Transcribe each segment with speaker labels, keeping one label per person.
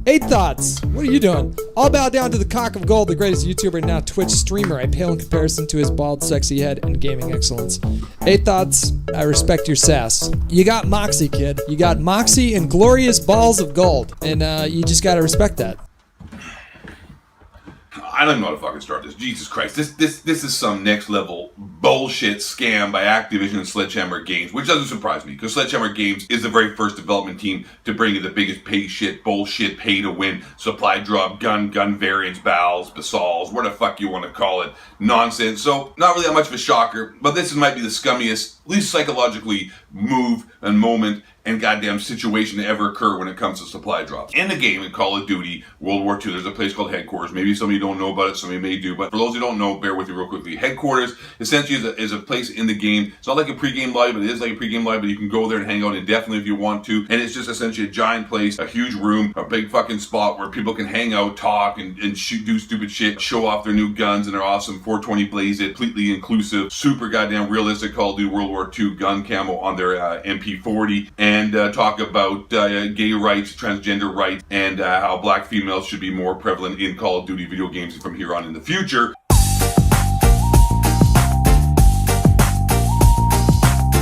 Speaker 1: 8 Thoughts. What are you doing? All bow down to the cock of gold, the greatest YouTuber and now Twitch streamer. I pale in comparison to his bald, sexy head and gaming excellence. 8 Thoughts. I respect your sass. You got moxie, kid. You got moxie and glorious balls of gold. And you just gotta respect that.
Speaker 2: I don't know how to fucking start this. Jesus Christ. This is some next level bullshit scam by Activision and Sledgehammer Games, which doesn't surprise me, because Sledgehammer Games is the very first development team to bring you the biggest bullshit, pay to win, supply drop, gun variants, basalls, whatever the fuck you want to call it, nonsense. So, not really that much of a shocker, but this might be the scummiest, least psychologically move and moment and goddamn situation to ever occur when it comes to supply drops. In the game, in Call of Duty World War II, there's a place called Headquarters. Maybe some of you don't know about it, some of you may do, but for those who don't know, bear with me real quickly. Headquarters essentially is a place in the game. It's not like a pregame lobby, but it is like a pregame lobby, but you can go there and hang out indefinitely if you want to. And it's just essentially a giant place, a huge room, a big fucking spot where people can hang out, talk, and shoot, do stupid shit, show off their new guns and their awesome 420 Blaze It, completely inclusive, super goddamn realistic Call of Duty World War II gun camo on their MP40, and talk about gay rights, transgender rights, and how black females should be more prevalent in Call of Duty video games from here on in the future.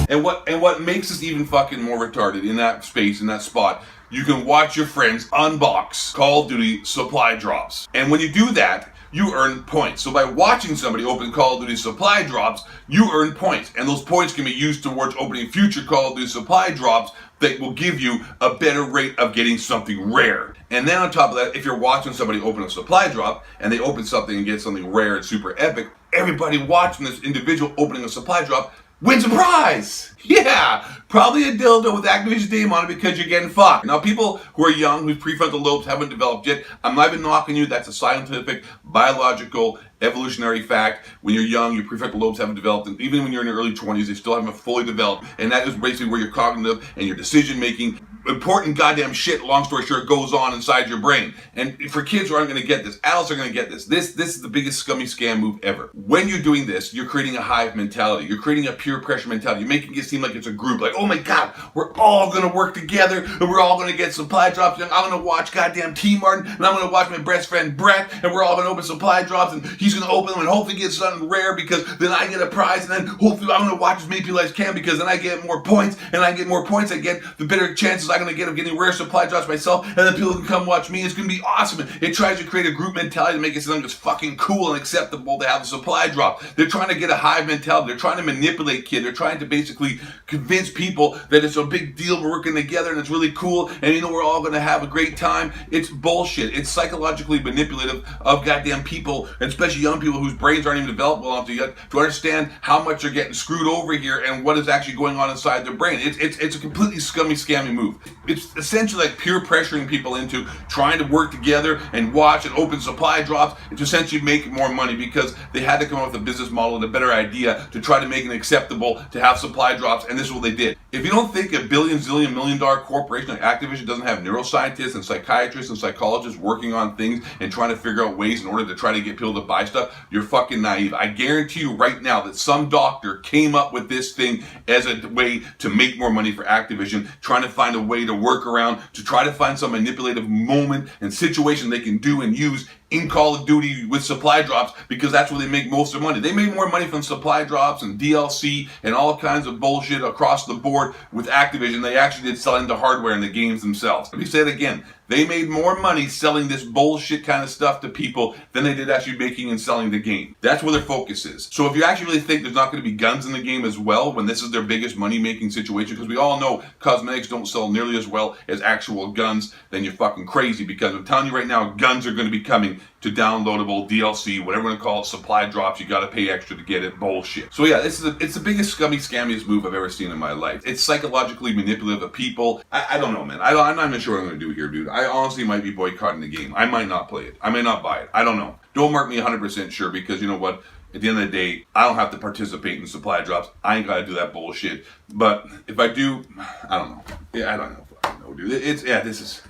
Speaker 2: And what makes this even fucking more retarded in that space, in that spot, you can watch your friends unbox Call of Duty supply drops. And when you do that, you earn points. So by watching somebody open Call of Duty supply drops, you earn points. And those points can be used towards opening future Call of Duty supply drops that will give you a better rate of getting something rare. And then on top of that, if you're watching somebody open a supply drop and they open something and get something rare and super epic, everybody watching this individual opening a supply drop wins a prize! Yeah! Probably a dildo with Activision's name on it because you're getting fucked. Now, people who are young, whose prefrontal lobes haven't developed yet, I'm not even knocking you. That's a scientific, biological, evolutionary fact. When you're young, your prefrontal lobes haven't developed, and even when you're in your early 20s, they still haven't fully developed. And that is basically where your cognitive and your decision-making, important goddamn shit, long story short, goes on inside your brain. And for kids who aren't going to get this, adults are going to get this. This is the biggest scummy scam move ever. When you're doing this, you're creating a hive mentality. You're creating a peer pressure mentality. You're making it seem like it's a group. Like, oh my God, we're all going to work together and we're all going to get supply drops. And I'm going to watch goddamn T Martin and I'm going to watch my best friend Brett and we're all going to open supply drops and he's going to open them and hopefully get something rare because then I get a prize and then hopefully I'm going to watch as many people as I can because then I get more points and I get more points I get, the better chances I'm going to get of getting rare supply drops myself and then people can come watch me. It's going to be awesome. It tries to create a group mentality to make it sound just fucking cool and acceptable to have a supply drop. They're trying to get a hive mentality. They're trying to manipulate kids. They're trying to basically convince people that it's a big deal, we're working together and it's really cool and you know we're all going to have a great time. It's bullshit. It's psychologically manipulative of goddamn people, and especially young people whose brains aren't even developed well enough to understand how much they're getting screwed over here and what is actually going on inside their brain. It's a completely scummy, scammy move. It's essentially like peer pressuring people into trying to work together and watch and open supply drops to essentially make more money because they had to come up with a business model and a better idea to try to make it acceptable to have supply drops, and this is what they did. If you don't think a billion, zillion, $1 corporation like Activision doesn't have neuroscientists and psychiatrists and psychologists working on things and trying to figure out ways in order to try to get people to buy stuff, you're fucking naive. I guarantee you right now that some doctor came up with this thing as a way to make more money for Activision, trying to find a way to work around, to try to find some manipulative moment and situation they can do and use in Call of Duty with supply drops because that's where they make most of their money. They made more money from supply drops and DLC and all kinds of bullshit across the board with Activision. They actually did selling the hardware in the games themselves. Let me say it again. They made more money selling this bullshit kind of stuff to people than they did actually making and selling the game. That's where their focus is. So if you actually really think there's not going to be guns in the game as well when this is their biggest money-making situation, because we all know cosmetics don't sell nearly as well as actual guns, then you're fucking crazy, because I'm telling you right now, guns are going to be coming to downloadable DLC, whatever you want to call it, supply drops. You got to pay extra to get it. Bullshit. So yeah, it's the biggest scummy, scammiest move I've ever seen in my life. It's psychologically manipulative of people. I don't know, man. I'm not even sure what I'm going to do here, dude. I honestly might be boycotting the game. I might not play it. I may not buy it. I don't know. Don't mark me 100% sure, because you know what? At the end of the day, I don't have to participate in supply drops. I ain't got to do that bullshit. But if I do, I don't know. Yeah, I don't know. Fucking know, dude. This is...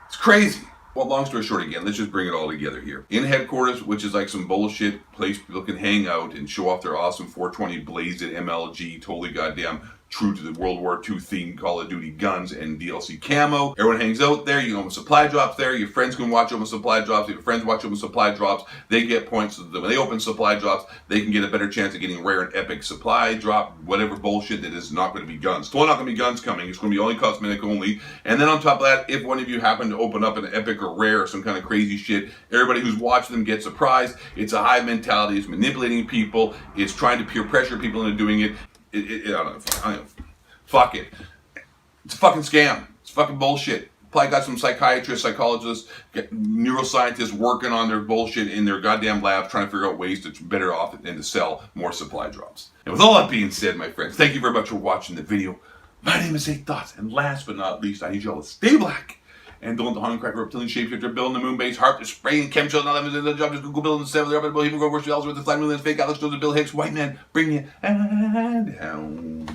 Speaker 2: It's crazy. Well, long story short again, let's just bring it all together here. In Headquarters, which is like some bullshit place people can hang out and show off their awesome 420 Blaze It MLG, totally goddamn true to the World War II theme, Call of Duty guns and DLC camo. Everyone hangs out there. You can open supply drops there. Your friends can watch open supply drops. If your friends watch open supply drops, they get points. So when they open supply drops, they can get a better chance of getting rare and epic supply drop, whatever bullshit that is not going to be guns. Still not going to be guns coming. It's going to be only cosmetic only. And then on top of that, if one of you happen to open up an epic or rare or some kind of crazy shit, everybody who's watching them gets surprised. It's a hive mentality. It's manipulating people. It's trying to peer pressure people into doing it. I don't know. Fuck it. It's a fucking scam. It's fucking bullshit. Probably got some psychiatrists, psychologists, neuroscientists working on their bullshit in their goddamn labs trying to figure out ways to better off and to sell more supply drops. And with all that being said, my friends, thank you very much for watching the video. My name is 8 Thoughts, and last but not least, I need y'all to stay black. And don't the Hunting Crack Reptilian Shapeshifter building the moon base harp, the spraying chemtrails, and 11 in the job, just Google building the 7, the Robert Bill, even go worship else with the flying moon, fake Alex Jones, Bill Hicks, white man, bring you down.